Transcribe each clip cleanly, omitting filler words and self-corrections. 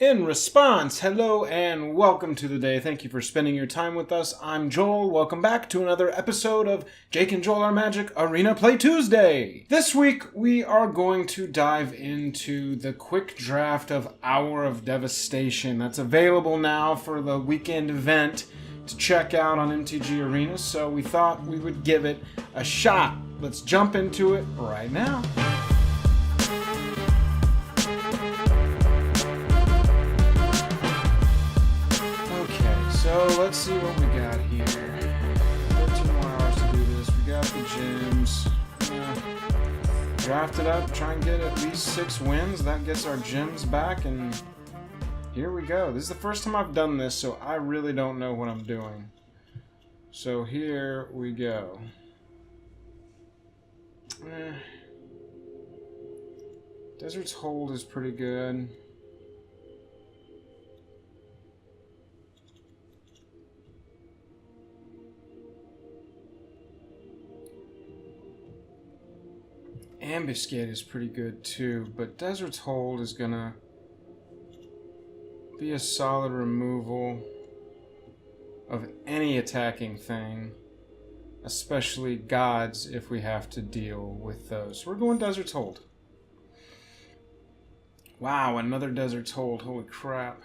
In response, hello and welcome to the day. Thank you for spending your time with us. I'm Joel. Welcome back to another episode of Jake and Joel Are Magic Arena Play Tuesday. This week, we are going to dive into the quick draft of Hour of Devastation. That's available now for the weekend event to check out on MTG Arena, so we thought we would give it a shot. Let's jump into it right now. So let's see what we got here. 13 more hours to do this. We got the gems. Draft it up, try and get at least 6 wins. That gets our gems back, and here we go. This is the first time I've done this, so I really don't know what I'm doing. So here we go. Desert's Hold is pretty good. Ambuscade is pretty good too, but Desert's Hold is gonna be a solid removal of any attacking thing, especially gods if we have to deal with those. We're going Desert's Hold. Wow, another Desert's Hold, holy crap.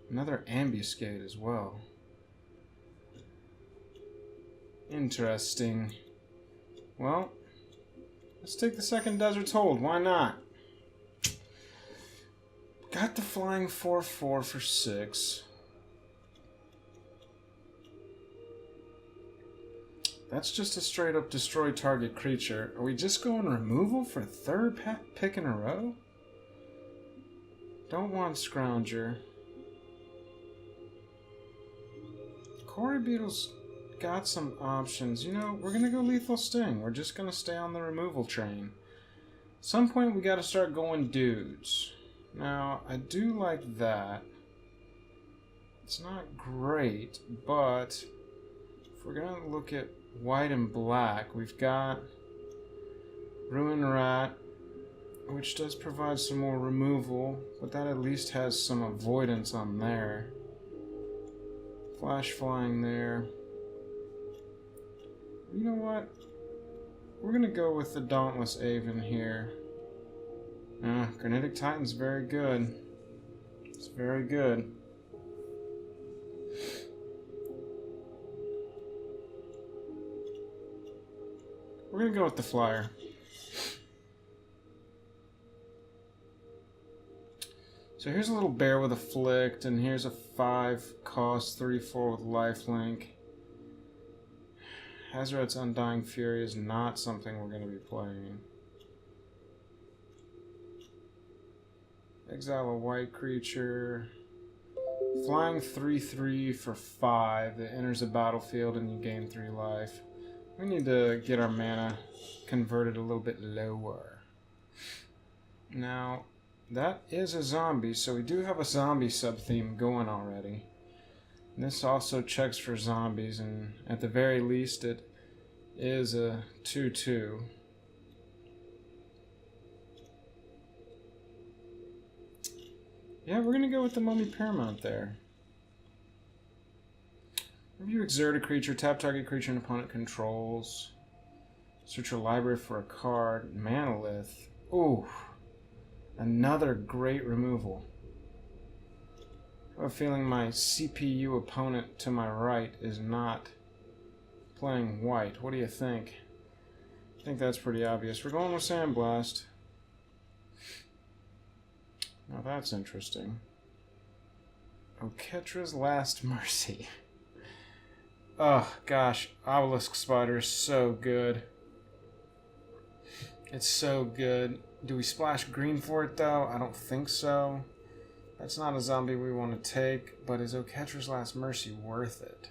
Another Ambuscade as well. Interesting. Well, let's take the second Desert's Hold. Why not? Got the flying 4/4 for 6. That's just a straight up destroy target creature. Are we just going removal for third pick in a row? Don't want Scrounger. Quarry Beetle's got some options. You know, we're gonna go Lethal Sting. We're just gonna stay on the removal train. At some point we gotta start going dudes. Now, I do like that. It's not great, but if we're gonna look at white and black, we've got Ruin Rat, which does provide some more removal, but that at least has some avoidance on there. Flash Flying there. You know what? We're going to go with the Dauntless Aven here. Granitic Titan's very good. It's very good. We're going to go with the Flyer. So here's a little bear with Afflict, and here's a 5 cost 3/4 with Lifelink. Hazoret's Undying Fury is not something we're going to be playing. Exile a white creature. Flying 3/3 for 5 that enters the battlefield and you gain 3 life. We need to get our mana converted a little bit lower. Now, that is a zombie, so we do have a zombie sub-theme going already. This also checks for zombies, and at the very least it is a 2/2. Yeah, we're going to go with the Mummy Paramount there. If you exert a creature, tap target creature an opponent controls. Search your library for a card. Manolith. Ooh, another great removal. I have a feeling my CPU opponent to my right is not playing white. What do you think? I think that's pretty obvious. We're going with Sandblast. Now that's interesting. Oketra's Last Mercy. Oh gosh, Obelisk Spider is so good. It's so good. Do we splash green for it though? I don't think so. That's not a zombie we want to take, but is Oketra's Last Mercy worth it?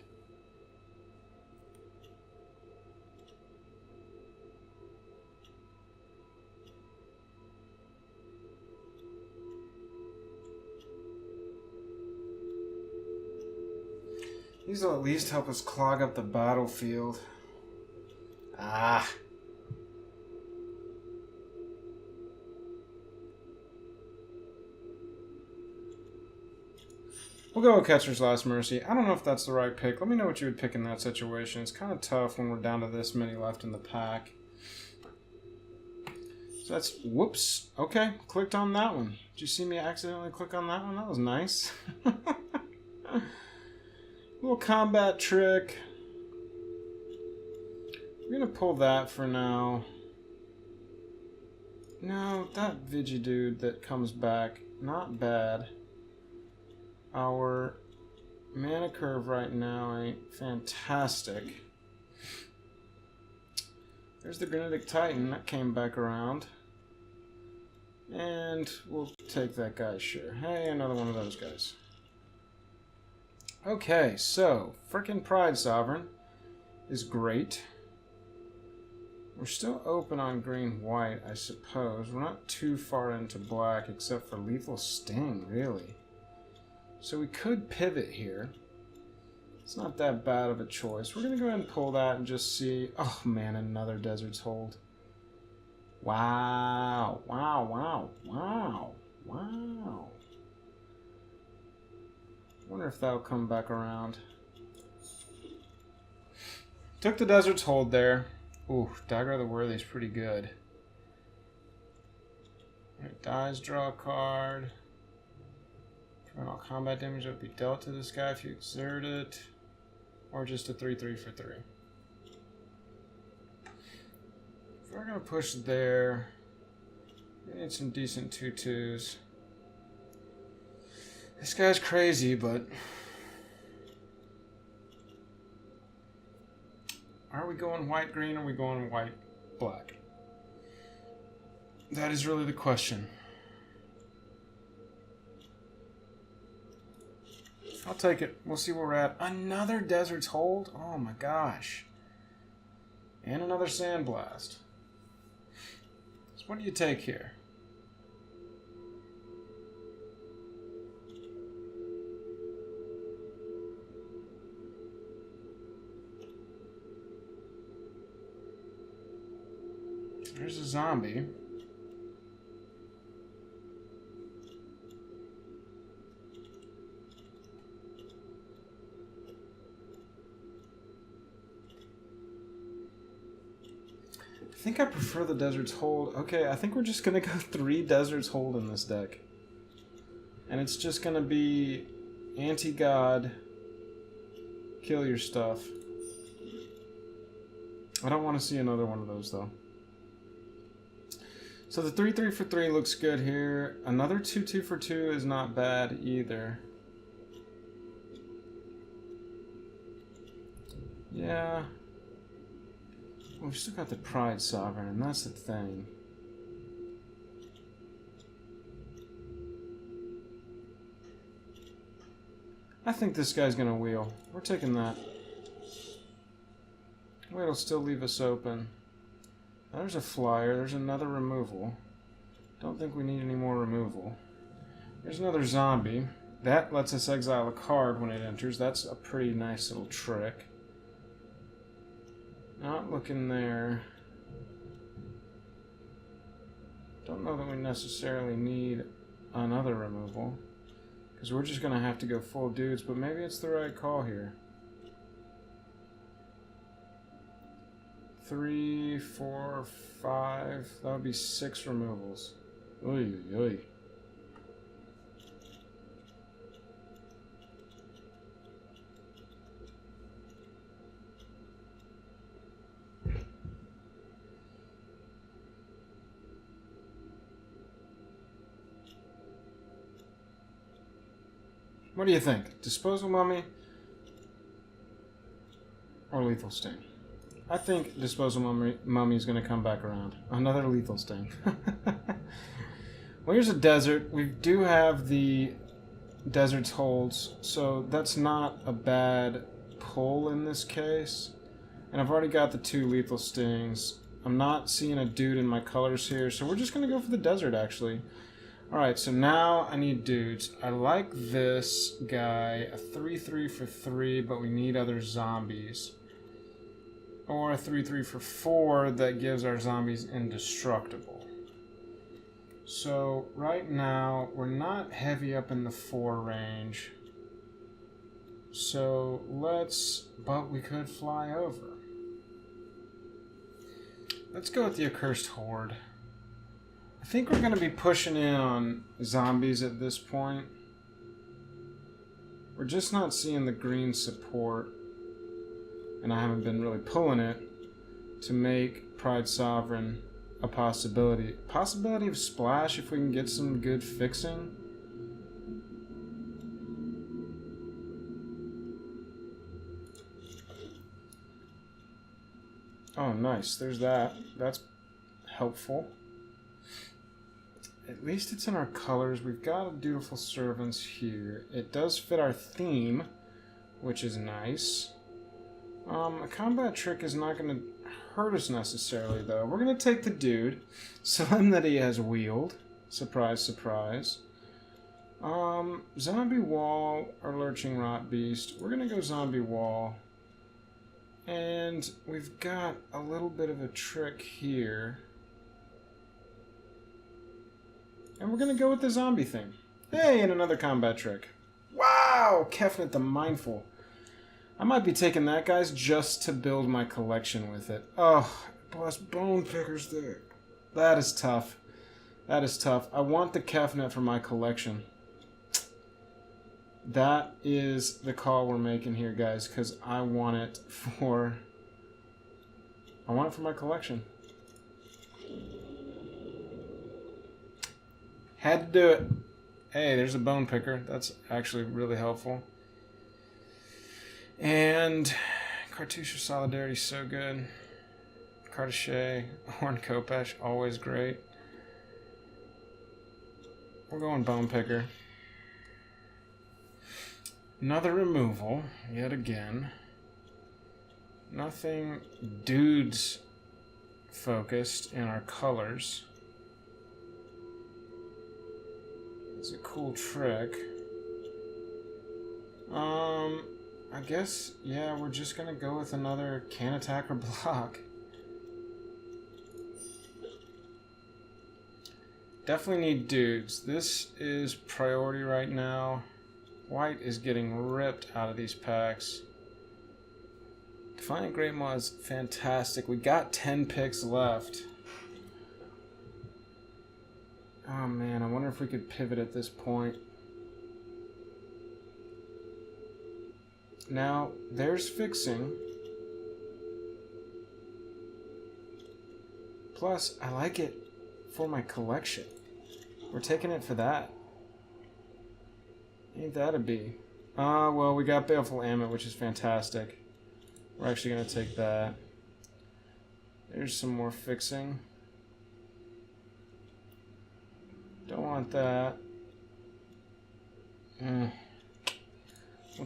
These will at least help us clog up the battlefield. Ah. We'll go with Catcher's Last Mercy. I don't know if that's the right pick. Let me know what you would pick in that situation. It's kind of tough when we're down to this many left in the pack. So that's... Whoops. Okay, clicked on that one. Did you see me accidentally click on that one? That was nice. Little combat trick. We're going to pull that for now. No, that Vigi dude that comes back, not bad. Our mana curve right now ain't fantastic. There's the Granitic Titan that came back around. And we'll take that guy, sure. Hey, another one of those guys. Okay, so, frickin' Pride Sovereign is great. We're still open on green-white, I suppose. We're not too far into black, except for Lethal Sting, really. So we could pivot here. It's not that bad of a choice. We're going to go ahead and pull that and just see... Oh, man, another Desert's Hold. Wow. Wow, wow, wow, wow. Wonder if that'll come back around. Took the Desert's Hold there. Ooh, Dagger of the Worthy is pretty good. Alright, dies, draw a card. All combat damage that would be dealt to this guy if you exert it. Or just a 3/3 for 3. If we're going to push there, we need some decent 2/2s. This guy's crazy, but... Are we going white-green or are we going white-black? That is really the question. I'll take it. We'll see where we're at. Another Desert's Hold? Oh my gosh. And another Sandblast. So what do you take here? There's a zombie. I think I prefer the Desert's Hold. Okay, I think we're just going to go 3 Desert's Hold in this deck. And it's just going to be anti-god, kill your stuff. I don't want to see another one of those, though. So the 3/3 for 3 looks good here. Another 2/2 for 2 is not bad either. Yeah. We've still got the Pride Sovereign, and that's the thing. I think this guy's gonna wheel. We're taking that. Wait, it'll still leave us open. There's a flyer. There's another removal. Don't think we need any more removal. There's another zombie. That lets us exile a card when it enters. That's a pretty nice little trick. Not looking there. Don't know that we necessarily need another removal. Because we're just going to have to go full dudes, but maybe it's the right call here. 3, 4, 5. That would be 6 removals. Oy, oy. What do you think? Disposal Mummy or Lethal Sting? I think Disposal Mummy is going to come back around. Another Lethal Sting. Well, here's a desert. We do have the Desert's Holds, so that's not a bad pull in this case. And I've already got the 2 Lethal Stings. I'm not seeing a dude in my colors here, so we're just going to go for the desert, actually. Alright, so now I need dudes. I like this guy, a 3/3 for 3, but we need other zombies. Or a 3/3 for 4 that gives our zombies indestructible. So, right now, we're not heavy up in the 4 range. So but we could fly over. Let's go with the Accursed Horde. I think we're going to be pushing in on zombies at this point. We're just not seeing the green support, and I haven't been really pulling it to make Pride Sovereign a possibility. Possibility of splash if we can get some good fixing. Oh, nice. There's that. That's helpful. At least it's in our colors. We've got a Dutiful Servants here. It does fit our theme, which is nice. A combat trick is not going to hurt us necessarily, though. We're going to take the dude. Solemnity has wheeled. Surprise, surprise. Zombie Wall or Lurching Rot Beast. We're going to go Zombie Wall. And we've got a little bit of a trick here. And we're going to go with the zombie thing. Hey, and another combat trick. Wow! Kefnet the Mindful. I might be taking that, guys, just to build my collection with it. Oh, plus Bone Picker's there. That is tough. That is tough. I want the Kefnet for my collection. That is the call we're making here, guys, because I want it for my collection. Had to do it. Hey, there's a Bone Picker. That's actually really helpful. And Cartouche of Solidarity, so good. Cartouche, Horn Kopesh, always great. We're going Bone Picker. Another removal, yet again. Nothing dudes focused in our colors. It's a cool trick. I guess, yeah, we're just gonna go with another can attack or block. Definitely need dudes. This is priority right now. White is getting ripped out of these packs. Defiant Great Maw is fantastic. We got 10 picks left. Oh man, I wonder if we could pivot at this point. Now, there's fixing. Plus, I like it for my collection. We're taking it for that. Ain't that a bee? Well, we got Baleful Ammon, which is fantastic. We're actually going to take that. There's some more fixing. Don't want that. We'll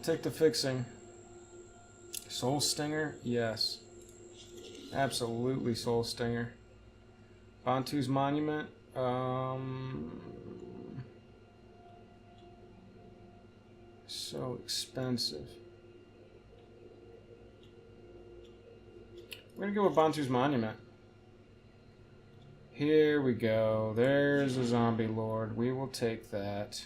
take the fixing. Soul Stinger? Yes. Absolutely Soul Stinger. Bantu's Monument? So expensive. We're gonna go with Bantu's Monument. Here we go. There's a Zombie Lord. We will take that.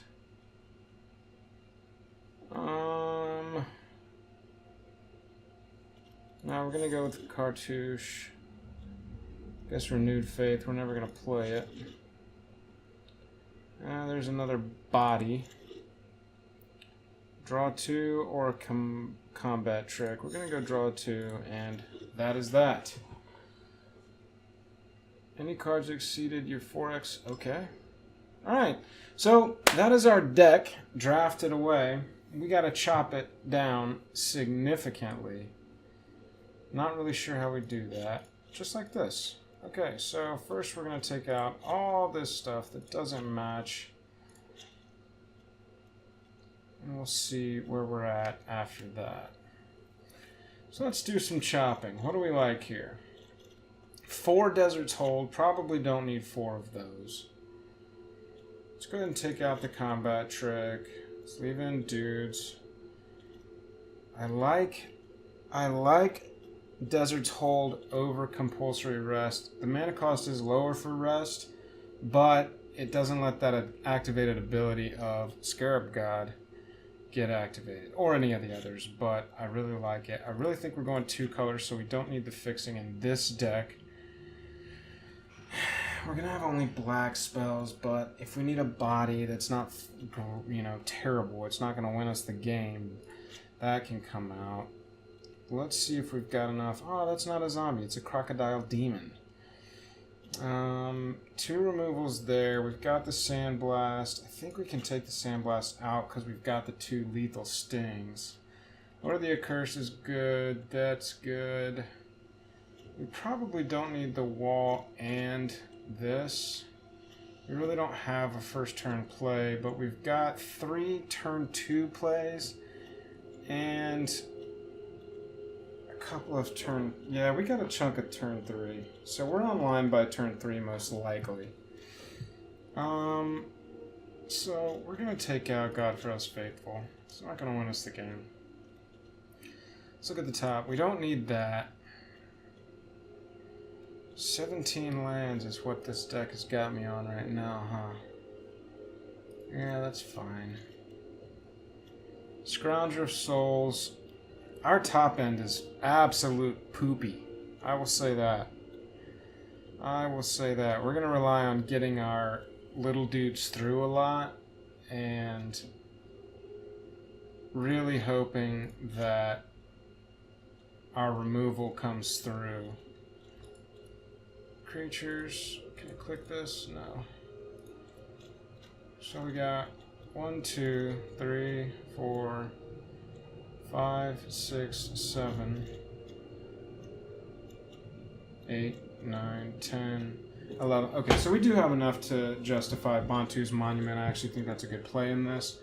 Now we're gonna go with Cartouche. Guess Renewed Faith. We're never gonna play it. There's another body. Draw 2 or a combat trick. We're gonna go draw 2, and that is that. Any cards exceeded your 4x? Okay. Alright, so that is our deck drafted away. We gotta chop it down significantly. Not really sure how we do that. Just like this. Okay, so first we're gonna take out all this stuff that doesn't match. And we'll see where we're at after that. So let's do some chopping. What do we like here? 4 Desert's Hold. Probably don't need 4 of those. Let's go ahead and take out the combat trick. Let's leave in dudes. I like Desert's Hold over Compulsory Rest. The mana cost is lower for Rest, but it doesn't let that activated ability of Scarab God get activated, or any of the others, but I really like it. I really think we're going 2 colors, so we don't need the fixing in this deck. We're going to have only black spells, but if we need a body that's not, you know, terrible, it's not going to win us the game, that can come out. Let's see if we've got enough. Oh, that's not a zombie, it's a crocodile demon. 2 removals there. We've got the Sandblast. I think we can take the Sandblast out because we've got the 2 lethal stings. What are the Accurses? Good. That's good. We probably don't need the wall and this. We really don't have a first turn play, but we've got 3 turn 2 plays and couple of turn... Yeah, we got a chunk of turn 3. So we're online by turn 3 most likely. So we're going to take out God for Us Faithful. It's not going to win us the game. Let's look at the top. We don't need that. 17 lands is what this deck has got me on right now, huh? Yeah, that's fine. Scrounger of Souls. Our top end is absolute poopy. I will say that. I will say that. We're going to rely on getting our little dudes through a lot and really hoping that our removal comes through. Creatures. Can I click this? No. So we got 1, 2, 3, 4... 5, 6, 7, 8, 9, 10, 11. Okay, so we do have enough to justify Bantu's Monument. I actually think that's a good play in this.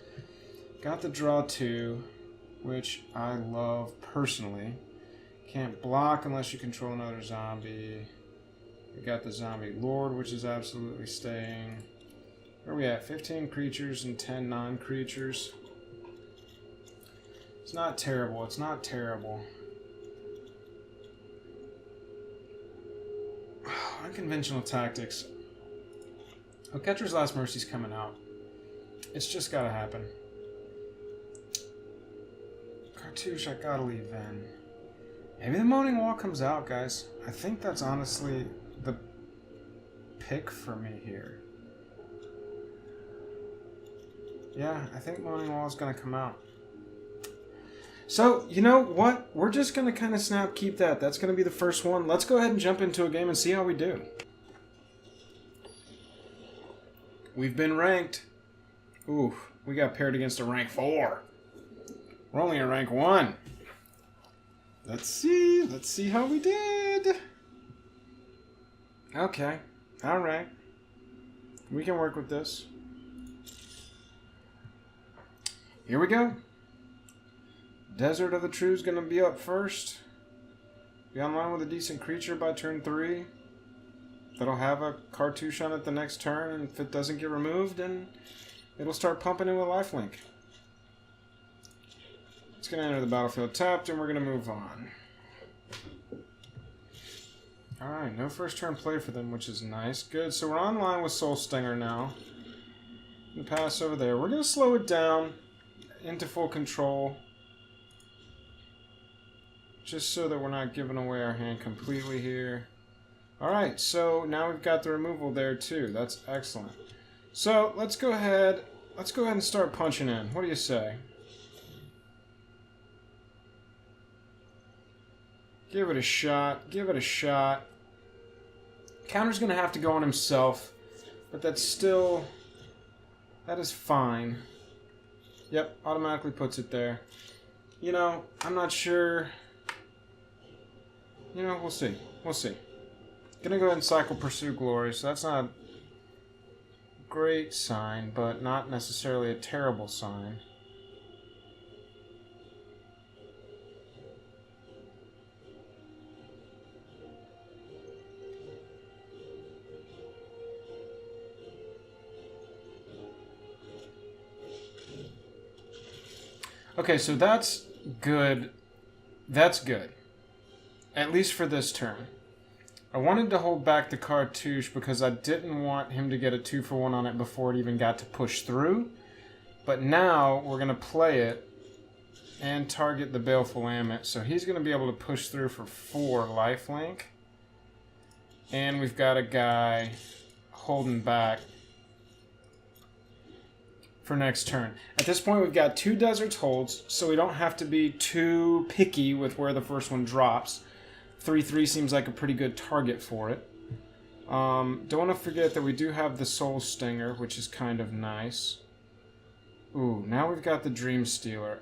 Got the draw 2, which I love personally. Can't block unless you control another zombie. We got the Zombie Lord, which is absolutely staying. Where are we at? 15 creatures and 10 non-creatures. It's not terrible. It's not terrible. Unconventional tactics. Oh, Catcher's Last Mercy's coming out. It's just gotta happen. Cartouche, I gotta leave then. Maybe the Moaning Wall comes out, guys. I think that's honestly the pick for me here. Yeah, I think Moaning Wall is gonna come out. So, you know what? We're just going to kind of snap keep that. That's going to be the first one. Let's go ahead and jump into a game and see how we do. We've been ranked. Ooh, we got paired against a rank 4. We're only at rank 1. Let's see. Let's see how we did. Okay. All right. We can work with this. Here we go. Desert of the True is going to be up first. Be online with a decent creature by turn 3. That'll have a cartouche on it the next turn, and if it doesn't get removed, then it'll start pumping in with lifelink. It's going to enter the battlefield tapped, and we're going to move on. Alright, no first turn play for them, which is nice. Good, so we're online with Soul Stinger now. I'm going to pass over there. We're going to slow it down into full control. Just so that we're not giving away our hand completely here. Alright, so now we've got the removal there too. That's excellent. So let's go ahead and start punching in. What do you say? Give it a shot. Give it a shot. Counter's gonna have to go on himself, but that's still... that is fine. Yep, automatically puts it there. You know, I'm not sure... You know, we'll see. We'll see. Gonna go ahead and cycle Pursue Glory, so that's not a great sign, but not necessarily a terrible sign. Okay, so that's good. That's good. At least for this turn. I wanted to hold back the cartouche because I didn't want him to get a 2-for-1 on it before it even got to push through. But now we're going to play it and target the Baleful Ammit. So he's going to be able to push through for 4 lifelink. And we've got a guy holding back for next turn. At this point, we've got 2 Deserts holds, so we don't have to be too picky with where the first one drops. 3/3 seems like a pretty good target for it. Don't want to forget that we do have the Soul Stinger, which is kind of nice. Ooh, now we've got the Dream Stealer.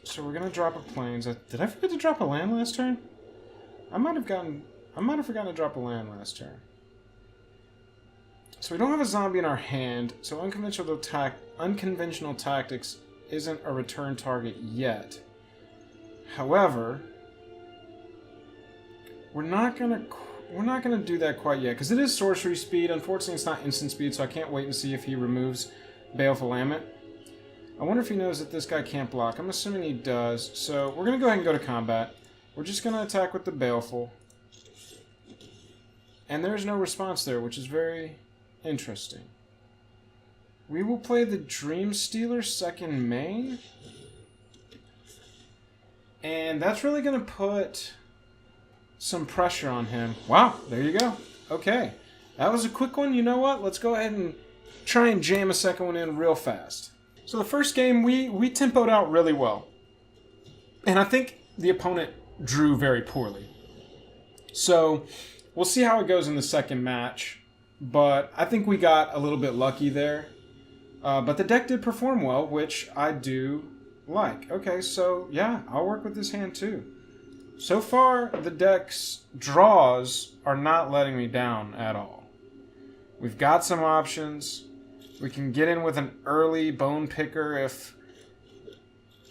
So we're going to drop a Plains. Did I forget to drop a land last turn? I might have forgotten to drop a land last turn. So we don't have a zombie in our hand, so unconventional tactics isn't a return target yet. However, we're not gonna do that quite yet, because it is sorcery speed. Unfortunately, it's not instant speed, so I can't wait and see if he removes Baleful Ammit. I wonder if he knows that this guy can't block. I'm assuming he does, so we're gonna go ahead and go to combat. We're just gonna attack with the Baleful. And there's no response there, which is very interesting. We will play the Dream Stealer second main. And that's really going to put some pressure on him. Wow, there you go. Okay. That was a quick one. You know what? Let's go ahead and try and jam a second one in real fast. So the first game, we tempoed out really well. And I think the opponent drew very poorly. So we'll see how it goes in the second match. But I think we got a little bit lucky there. But the deck did perform well, which I do like. Okay, so yeah, I'll work with this hand too. So far, the deck's draws are not letting me down at all. We've got some options. We can get in with an early Bone Picker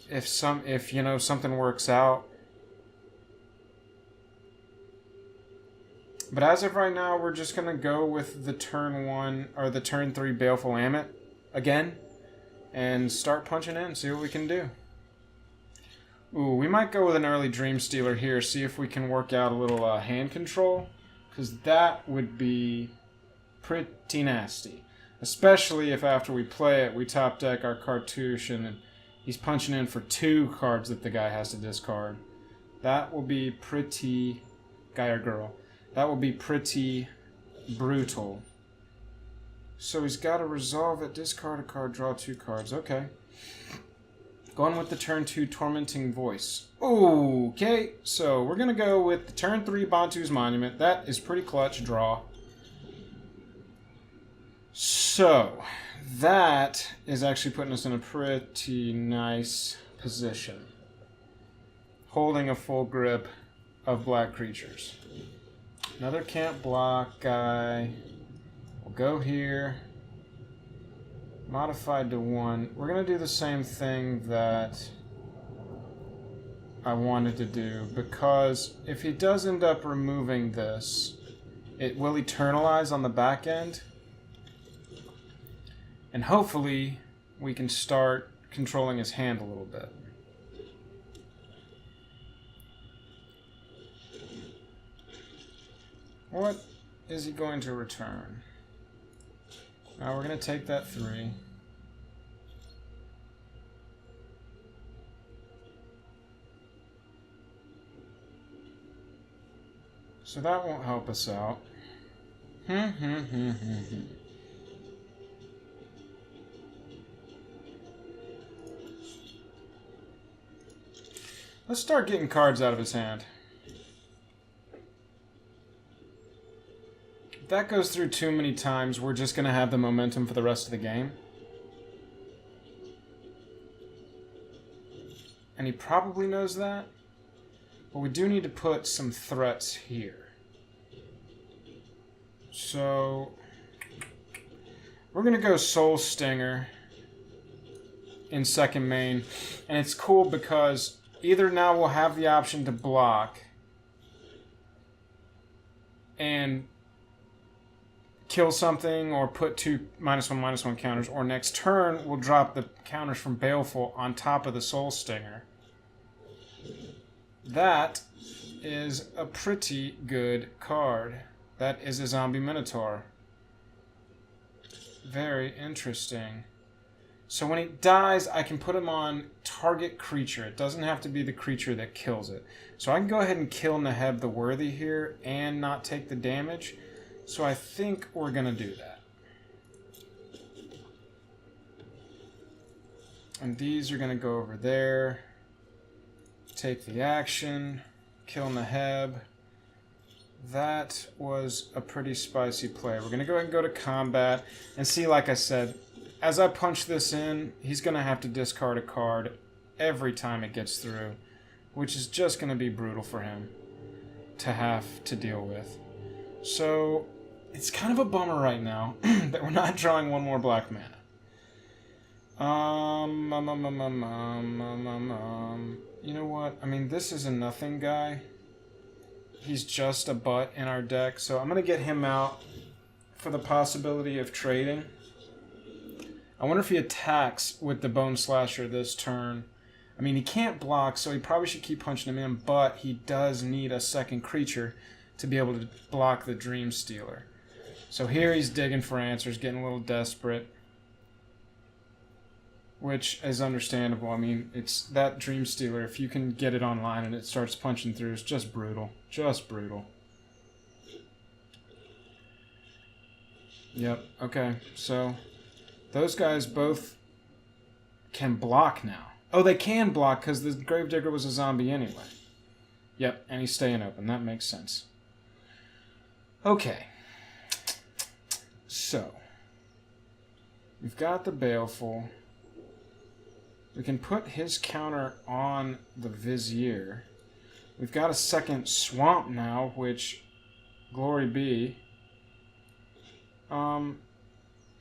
if something works out. But as of right now, we're just going to go with the turn 1 or the turn 3 Baleful Ammit again and start punching in, see what we can do. Ooh, we might go with an early Dream Stealer here, see if we can work out a little hand control, because that would be pretty nasty. Especially if after we play it, we top deck our Cartouche and he's punching in for 2 cards that the guy has to discard. That will be pretty... guy or girl. That will be pretty brutal. So he's got to resolve it, discard a card, draw 2 cards. Okay. Going with the turn 2 Tormenting Voice. Okay, so we're going to go with the turn 3 Bantu's Monument. That is pretty clutch draw. So, that is actually putting us in a pretty nice position. Holding a full grip of black creatures. Another can't block guy. We'll go here. Modified to 1. We're going to do the same thing that I wanted to do, because if he does end up removing this, it will eternalize on the back end. And hopefully we can start controlling his hand a little bit. What is he going to return? Now we're going to take that 3. So that won't help us out. Let's start getting cards out of his hand. If that goes through too many times, we're just going to have the momentum for the rest of the game. And he probably knows that. But we do need to put some threats here. So we're going to go Soul Stinger in second main. And it's cool because either now we'll have the option to block and kill something or put 2 -1/-1 counters, or next turn we'll drop the counters from Baleful on top of the Soul Stinger. That is a pretty good card. That is a Zombie Minotaur. Very interesting. So when he dies, I can put him on target creature. It doesn't have to be the creature that kills it. So I can go ahead and kill Neheb the Worthy here and not take the damage. So I think we're going to do that. And these are going to go over there. Take the action. Kill Neheb. That was a pretty spicy play. We're going to go ahead and go to combat. And see, like I said, as I punch this in, he's going to have to discard a card every time it gets through, which is just going to be brutal for him to have to deal with. So, it's kind of a bummer right now that we're not drawing one more black mana. You know what? I mean, this is a nothing guy. He's just a butt in our deck, so I'm going to get him out for the possibility of trading. I wonder if he attacks with the Bone Slasher this turn. I mean, he can't block, so he probably should keep punching him in, but he does need a second creature to be able to block the Dream Stealer. So here he's digging for answers, getting a little desperate, which is understandable. I mean, it's that Dream Stealer, if you can get it online and it starts punching through, it's just brutal. Just brutal. Yep, okay, so those guys both can block now. Oh, they can block because the Gravedigger was a zombie anyway. Yep, and he's staying open. That makes sense. Okay. So, we've got the Baleful. We can put his counter on the Vizier. We've got a second Swamp now, which, glory be.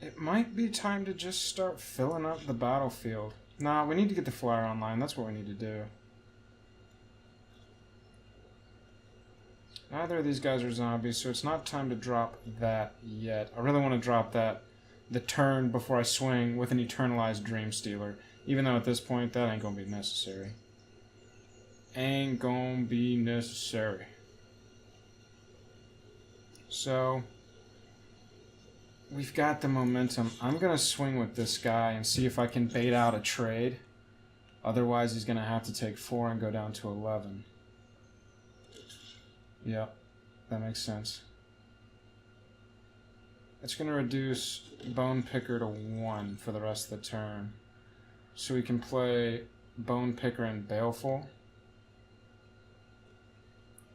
It might be time to just start filling up the battlefield. Nah, we need to get the flyer online. That's what we need to do. Neither of these guys are zombies, so it's not time to drop that yet. I really want to drop that the turn before I swing with an Eternalized Dream Stealer. Even though at this point, that ain't gonna be necessary. Ain't gonna be necessary. So, we've got the momentum. I'm gonna swing with this guy and see if I can bait out a trade. Otherwise, he's gonna have to take 4 and go down to 11. Yep, that makes sense. It's gonna reduce Bone Picker to 1 for the rest of the turn. So we can play Bone Picker and Baleful,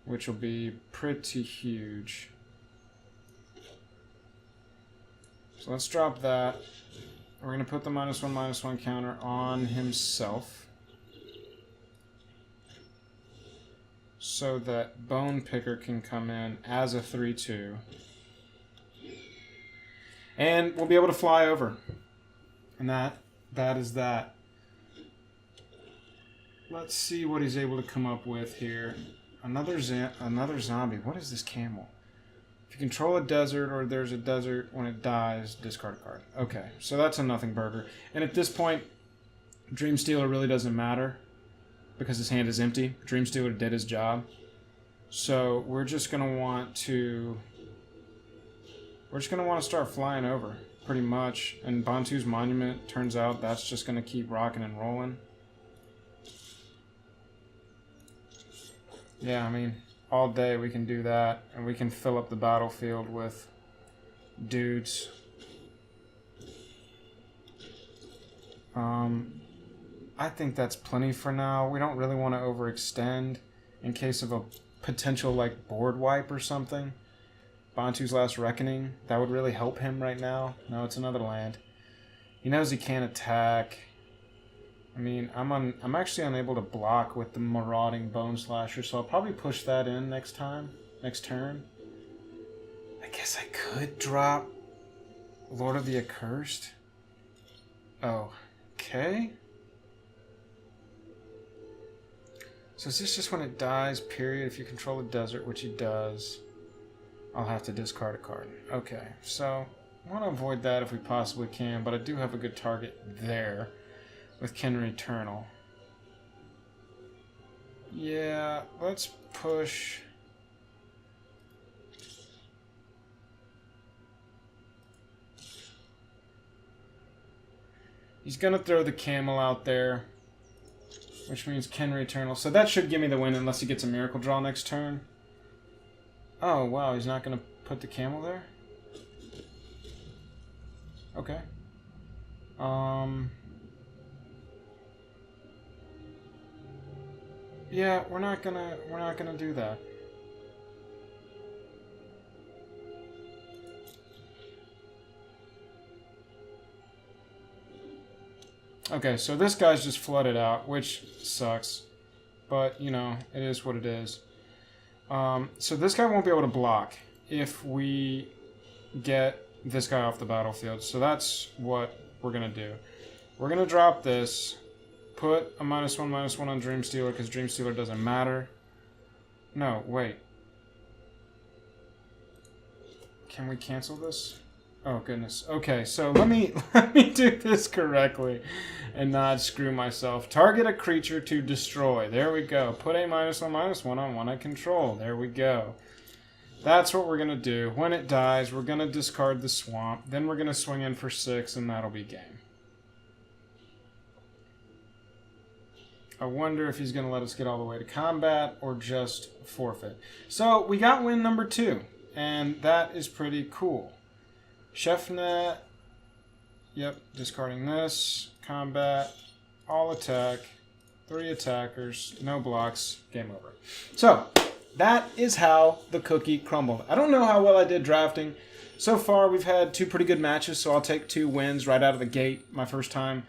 which will be pretty huge. So let's drop that. We're going to put the -1/-1 counter on himself, so that Bone Picker can come in as a 3/2. And we'll be able to fly over. And that is that. Let's see what he's able to come up with here. Another zombie. What is this camel? If you control a desert or there's a desert, when it dies, discard a card. Okay, so that's a nothing burger. And at this point, Dream Stealer really doesn't matter because his hand is empty. Dream Stealer did his job. So we're just going to want to start flying over, pretty much. And Bantu's Monument, turns out that's just going to keep rocking and rolling. Yeah, I mean, all day we can do that, and we can fill up the battlefield with dudes. I think that's plenty for now. We don't really want to overextend in case of a potential, like, board wipe or something. Bantu's Last Reckoning, that would really help him right now. No, it's another land. He knows he can't attack. I mean, I'm actually unable to block with the Marauding Bone Slasher, so I'll probably push that in next turn. I guess I could drop Lord of the Accursed. Oh, okay. So is this just when it dies, period? If you control a desert, which he does, I'll have to discard a card. Okay, so I want to avoid that if we possibly can, but I do have a good target there with Kenner Eternal. Yeah, let's push. He's going to throw the camel out there, which means Kenry Eternal. So that should give me the win unless he gets a Miracle Draw next turn. Oh, wow. He's not going to put the camel there? Okay. Yeah, we're not gonna do that. Okay, so this guy's just flooded out, which sucks. But, you know, it is what it is. So this guy won't be able to block if we get this guy off the battlefield. So that's what we're going to do. We're going to drop this, put a -1/-1 on Dreamstealer because Dreamstealer doesn't matter. No, wait. Can we cancel this? Oh, goodness. Okay, so let me do this correctly and not screw myself. Target a creature to destroy. There we go. Put a -1/-1 on one I control. There we go. That's what we're going to do. When it dies, we're going to discard the swamp. Then we're going to swing in for 6, and that'll be game. I wonder if he's going to let us get all the way to combat or just forfeit. So we got win number 2, and that is pretty cool. Chefnet, yep, discarding this, combat, all attack, 3 attackers, no blocks, game over. So, that is how the cookie crumbled. I don't know how well I did drafting. So far, we've had 2 pretty good matches, so I'll take 2 wins right out of the gate, my first time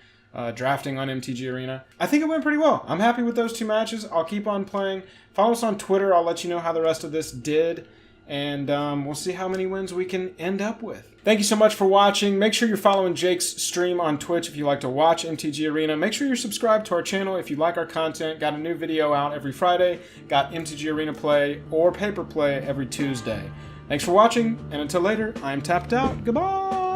drafting on MTG Arena. I think it went pretty well. I'm happy with those 2 matches. I'll keep on playing. Follow us on Twitter. I'll let you know how the rest of this did. And we'll see how many wins we can end up with. Thank you so much for watching. Make sure you're following Jake's stream on Twitch if you like to watch MTG Arena. Make sure you're subscribed to our channel if you like our content. Got a new video out every Friday. Got MTG Arena play or paper play every Tuesday. Thanks for watching, and until later, I'm tapped out. Goodbye!